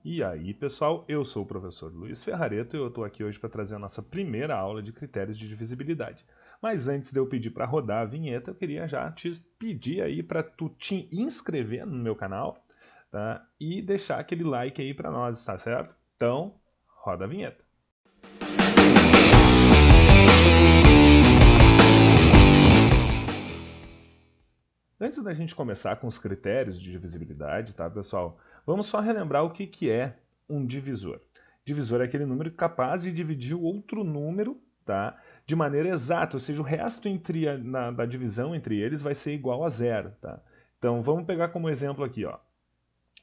E aí, pessoal, eu sou o professor Luiz Ferrareto e eu estou aqui hoje para trazer a nossa primeira aula de critérios de divisibilidade. Mas antes de eu pedir para rodar a vinheta, eu queria já te pedir aí para tu te inscrever no meu canal, tá? E deixar aquele like aí para nós, tá certo? Então, roda a vinheta. Antes da gente começar com os critérios de divisibilidade, tá, pessoal? Vamos só relembrar o que é um divisor. Divisor é aquele número capaz de dividir o outro número, tá, de maneira exata, ou seja, o resto da divisão entre eles vai ser igual a zero. Tá? Então, vamos pegar como exemplo aqui, ó.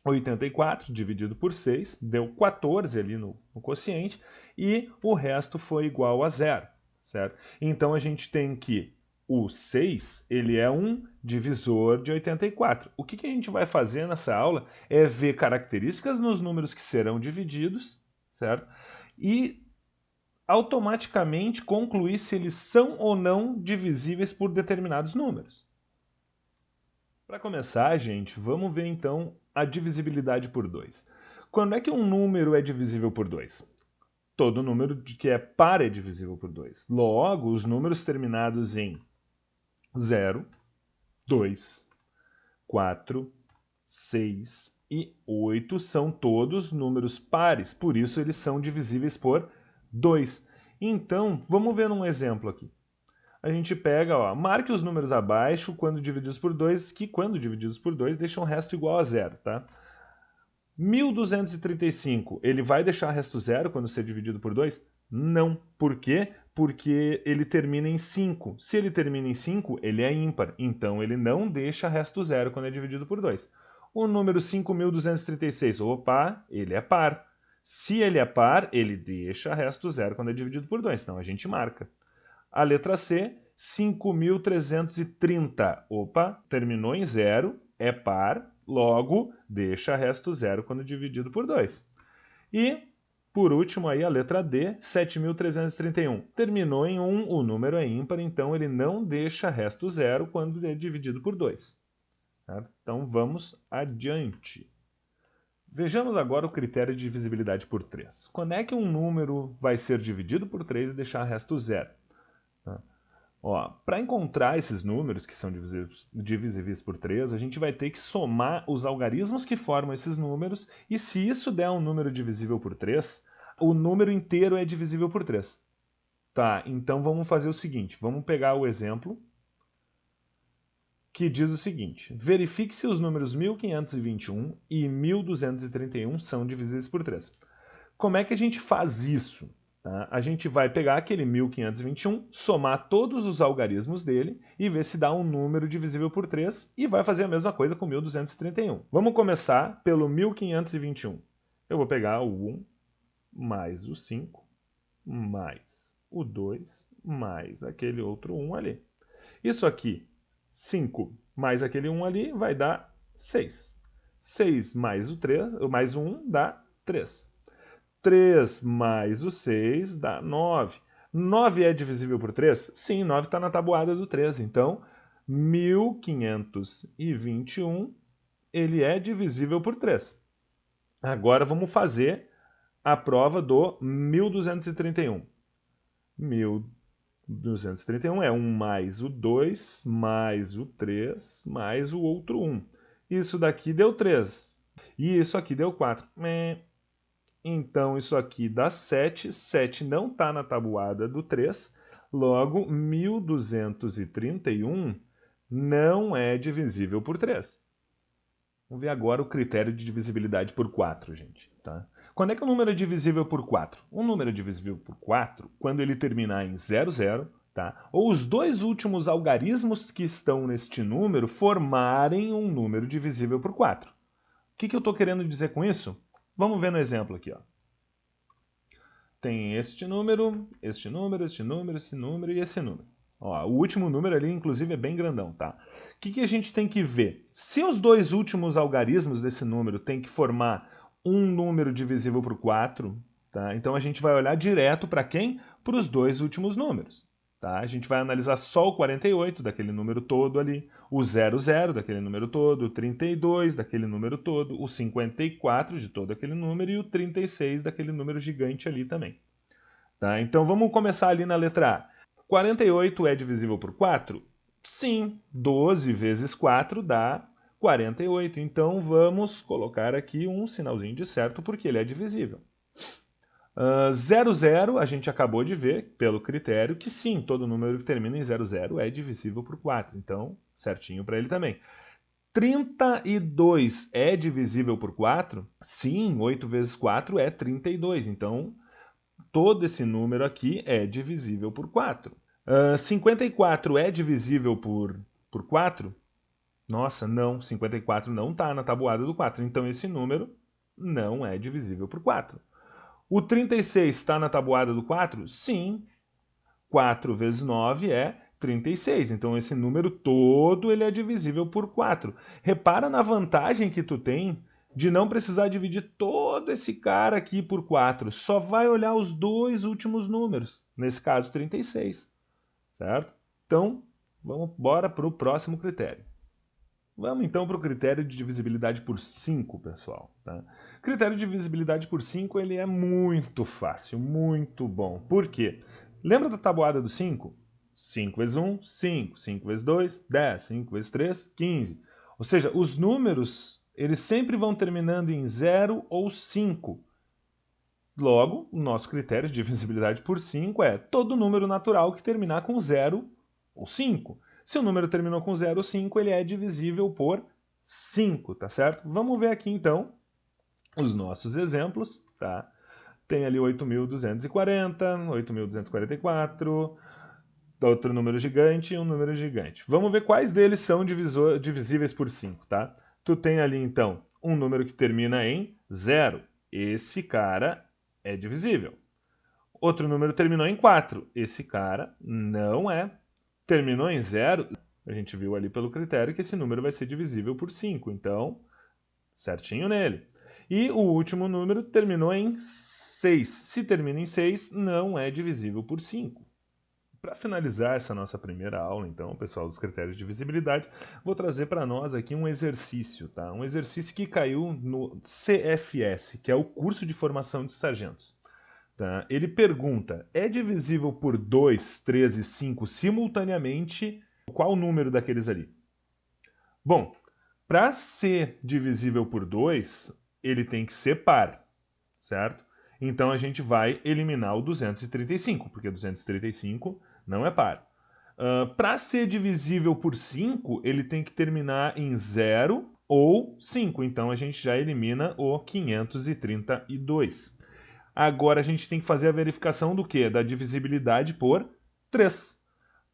84 dividido por 6 deu 14 ali no quociente e o resto foi igual a zero, certo? Então, a gente tem que o 6, ele é um divisor de 84. O que a gente vai fazer nessa aula é ver características nos números que serão divididos, certo? E automaticamente concluir se eles são ou não divisíveis por determinados números. Para começar, gente, vamos ver então a divisibilidade por 2. Quando é que um número é divisível por 2? Todo número que é par é divisível por 2. Logo, os números terminados em 0, 2, 4, 6 e 8 são todos números pares, por isso eles são divisíveis por 2. Então, vamos ver um exemplo aqui. A gente pega, ó, marque os números abaixo quando divididos por 2, que quando divididos por 2 deixam o resto igual a zero, tá? 1235, ele vai deixar resto zero quando ser dividido por 2? Não. Por quê? Porque ele termina em 5. Se ele termina em 5, ele é ímpar. Então, ele não deixa resto zero quando é dividido por 2. O número 5236, opa, ele é par. Se ele é par, ele deixa resto zero quando é dividido por 2. Então, a gente marca. A letra C, 5.330. Opa, terminou em zero, é par, logo deixa resto zero quando dividido por 2. E, por último, aí a letra D, 7.331. Terminou em 1, o número é ímpar, então ele não deixa resto zero quando é dividido por 2. Tá? Então vamos adiante. Vejamos agora o critério de divisibilidade por 3. Quando é que um número vai ser dividido por 3 e deixar resto zero? Para encontrar esses números que são divisíveis por 3, a gente vai ter que somar os algarismos que formam esses números, e se isso der um número divisível por 3, o número inteiro é divisível por 3. Tá, então vamos fazer o seguinte, vamos pegar o exemplo que diz o seguinte: verifique se os números 1521 e 1231 são divisíveis por 3. Como é que a gente faz isso? Tá? A gente vai pegar aquele 1521, somar todos os algarismos dele e ver se dá um número divisível por 3 e vai fazer a mesma coisa com 1231. Vamos começar pelo 1521. Eu vou pegar o 1 mais o 5 mais o 2 mais aquele outro 1 ali. Isso aqui, 5 mais aquele 1 ali, vai dar 6. 6 mais o 3, mais o 1 dá 3. 3 mais o 6 dá 9. 9 é divisível por 3? Sim, 9 está na tabuada do 3. Então, 1521 ele é divisível por 3. Agora vamos fazer a prova do 1231. 1231 é 1 mais o 2 mais o 3 mais o outro 1. Isso daqui deu 3. E isso aqui deu 4. Então, isso aqui dá 7. 7 não está na tabuada do 3. Logo, 1231 não é divisível por 3. Vamos ver agora o critério de divisibilidade por 4, gente. Tá? Quando é que um número é divisível por 4? Um número é divisível por 4 quando ele terminar em 00, tá? Ou os dois últimos algarismos que estão neste número formarem um número divisível por 4. O que eu estou querendo dizer com isso? Vamos ver no exemplo aqui. Ó. Tem este número, este número, este número, esse número e esse número. Ó, o último número ali, inclusive, é bem grandão, tá? O que a gente tem que ver? Se os dois últimos algarismos desse número têm que formar um número divisível por 4, tá? Então a gente vai olhar direto para quem? Para os dois últimos números. Tá? A gente vai analisar só o 48 daquele número todo ali, o 00 daquele número todo, o 32 daquele número todo, o 54 de todo aquele número e o 36 daquele número gigante ali também. Tá? Então vamos começar ali na letra A. 48 é divisível por 4? Sim, 12 vezes 4 dá 48. Então vamos colocar aqui um sinalzinho de certo porque ele é divisível. 00, a gente acabou de ver, pelo critério, que sim, todo número que termina em 00 é divisível por 4. Então, certinho para ele também. 32 é divisível por 4? Sim, 8 vezes 4 é 32. Então, todo esse número aqui é divisível por 4. 54 é divisível por 4? Nossa, não, 54 não está na tabuada do 4. Então, esse número não é divisível por 4. O 36 está na tabuada do 4? Sim. 4 vezes 9 é 36. Então, esse número todo ele é divisível por 4. Repara na vantagem que tu tem de não precisar dividir todo esse cara aqui por 4. Só vai olhar os dois últimos números. Nesse caso, 36. Certo? Então, vamos embora para o próximo critério. Vamos então para o critério de divisibilidade por 5, pessoal. Tá? O critério de divisibilidade por 5 ele é muito fácil, muito bom. Por quê? Lembra da tabuada do 5? 5 vezes 1, 5. 5 vezes 2, 10. 5 vezes 3, 15. Ou seja, os números eles sempre vão terminando em 0 ou 5. Logo, o nosso critério de divisibilidade por 5 é todo número natural que terminar com 0 ou 5. Se o número terminou com 0 ou 5, ele é divisível por 5, tá certo? Vamos ver aqui então os nossos exemplos, tá? Tem ali 8.240, 8.244, outro número gigante e um número gigante. Vamos ver quais deles são divisíveis por 5, tá? Tu tem ali então um número que termina em 0. Esse cara é divisível. Outro número terminou em 4. Esse cara não é. Terminou em 0, a gente viu ali pelo critério que esse número vai ser divisível por 5. Então, certinho nele. E o último número terminou em 6. Se termina em 6, não é divisível por 5. Para finalizar essa nossa primeira aula, então, pessoal, dos critérios de divisibilidade, vou trazer para nós aqui um exercício, tá? Um exercício que caiu no CFS, que é o curso de formação de sargentos. Tá? Ele pergunta, é divisível por 2, 3 e 5 simultaneamente? Qual o número daqueles ali? Bom, para ser divisível por 2, ele tem que ser par, certo? Então a gente vai eliminar o 235, porque 235 não é par. Para ser divisível por 5, ele tem que terminar em 0 ou 5, então a gente já elimina o 532. Agora a gente tem que fazer a verificação do quê? Da divisibilidade por 3.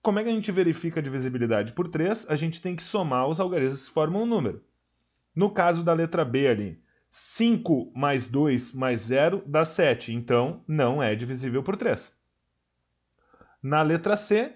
Como é que a gente verifica a divisibilidade por 3? A gente tem que somar os algarismos que formam um número. No caso da letra B ali, 5 mais 2 mais 0 dá 7, então não é divisível por 3. Na letra C,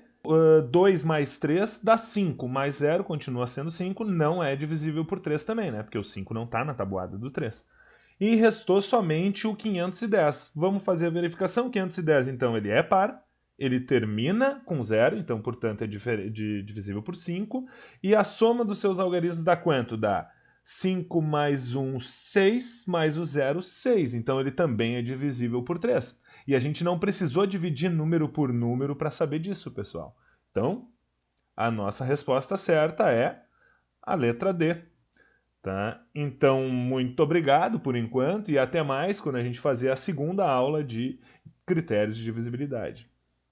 2 mais 3 dá 5, mais 0 continua sendo 5, não é divisível por 3 também, né? Porque o 5 não está na tabuada do 3. E restou somente o 510. Vamos fazer a verificação. 510, então, ele é par, ele termina com 0, então, portanto, é divisível por 5. E a soma dos seus algarismos dá quanto? Dá 5 mais 1, 6, mais o 0, 6. Então, ele também é divisível por 3. E a gente não precisou dividir número por número para saber disso, pessoal. Então, a nossa resposta certa é a letra D. Tá? Então, muito obrigado por enquanto e até mais quando a gente fazer a segunda aula de critérios de divisibilidade.